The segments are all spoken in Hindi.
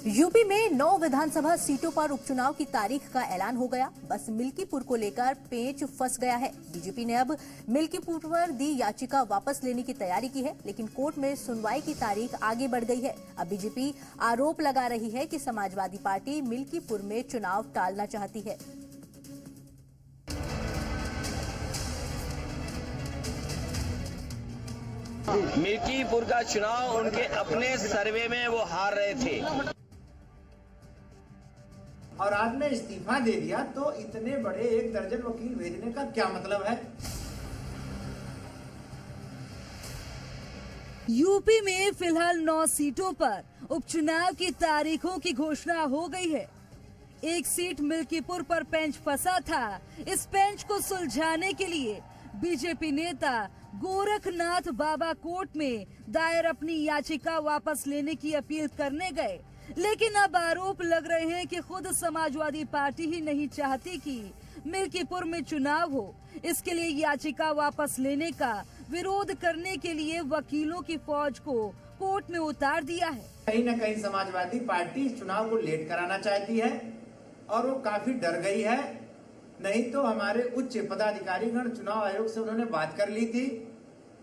यूपी में 9 विधानसभा सीटों पर उपचुनाव की तारीख का ऐलान हो गया। बस मिल्कीपुर को लेकर पेंच फंस गया है। बीजेपी ने अब मिल्कीपुर पर दी याचिका वापस लेने की तैयारी की है, लेकिन कोर्ट में सुनवाई की तारीख आगे बढ़ गई है। अब बीजेपी आरोप लगा रही है कि समाजवादी पार्टी मिल्कीपुर में चुनाव टालना चाहती है। मिल्कीपुर का चुनाव उनके अपने सर्वे में वो हार रहे थे और आज ने इस्तीफा दे दिया, तो इतने बड़े 1 दर्जन वकील भेजने का क्या मतलब है? यूपी में फिलहाल 9 सीटों पर उपचुनाव की तारीखों की घोषणा हो गई है। एक सीट मिल्कीपुर पर पेंच फंसा था। इस पेंच को सुलझाने के लिए बीजेपी नेता गोरखनाथ बाबा कोर्ट में दायर अपनी याचिका वापस लेने की अपील करने गए, लेकिन अब आरोप लग रहे हैं कि खुद समाजवादी पार्टी ही नहीं चाहती कि मिल्कीपुर में चुनाव हो। इसके लिए याचिका वापस लेने का विरोध करने के लिए वकीलों की फौज को कोर्ट में उतार दिया है। कहीं न कहीं समाजवादी पार्टी चुनाव को लेट कराना चाहती है और वो काफी डर गई है। नहीं तो हमारे उच्च पदाधिकारीगण चुनाव आयोग से उन्होंने बात कर ली थी,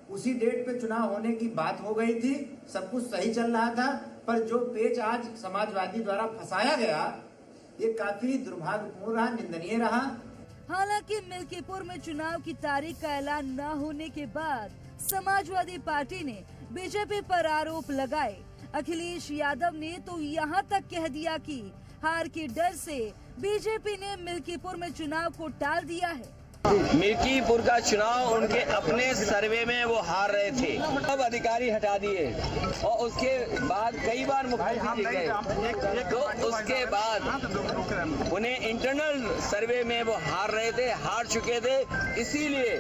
उसी डेट पे चुनाव होने की बात हो गई थी, सब कुछ सही चल रहा था। पर जो पेच आज समाजवादी द्वारा फंसाया गया, ये काफी दुर्भाग्यपूर्ण रहा, निंदनीय रहा। हालांकि मिल्कीपुर में चुनाव की तारीख का ऐलान न होने के बाद समाजवादी पार्टी ने बीजेपी पर आरोप लगाए। अखिलेश यादव ने तो यहाँ तक कह दिया कि हार के डर से बीजेपी ने मिल्कीपुर में चुनाव को टाल दिया है। मिल्कीपुर का चुनाव उनके अपने सर्वे में वो हार रहे थे, अब अधिकारी हटा दिए और उसके बाद कई बार मुख्यमंत्री जी गए, तो उसके बाद उन्हें इंटरनल सर्वे में वो हार रहे थे, हार चुके थे, इसीलिए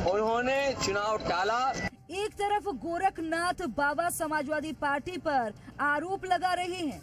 उन्होंने चुनाव टाला। एक तरफ गोरखनाथ बाबा समाजवादी पार्टी पर आरोप लगा रहे हैं,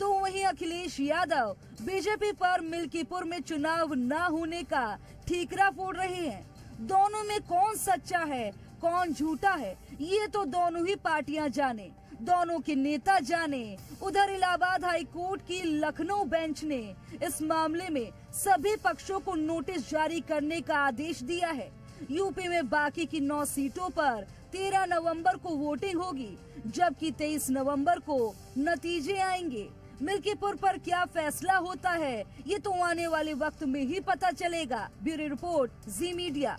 तो वहीं अखिलेश यादव बीजेपी पर मिल्कीपुर में चुनाव न होने का ठीकरा फोड़ रहे हैं। दोनों में कौन सच्चा है, कौन झूठा है, ये तो दोनों ही पार्टियां जाने, दोनों के नेता जाने। उधर इलाहाबाद हाई कोर्ट की लखनऊ बेंच ने इस मामले में सभी पक्षों को नोटिस जारी करने का आदेश दिया है। यूपी में बाकी की 9 सीटों पर 13 नवंबर को वोटिंग होगी, जबकि 23 नवंबर को नतीजे आएंगे। मिल्कीपुर पर क्या फैसला होता है, ये तो आने वाले वक्त में ही पता चलेगा। ब्यूरो रिपोर्ट, जी मीडिया।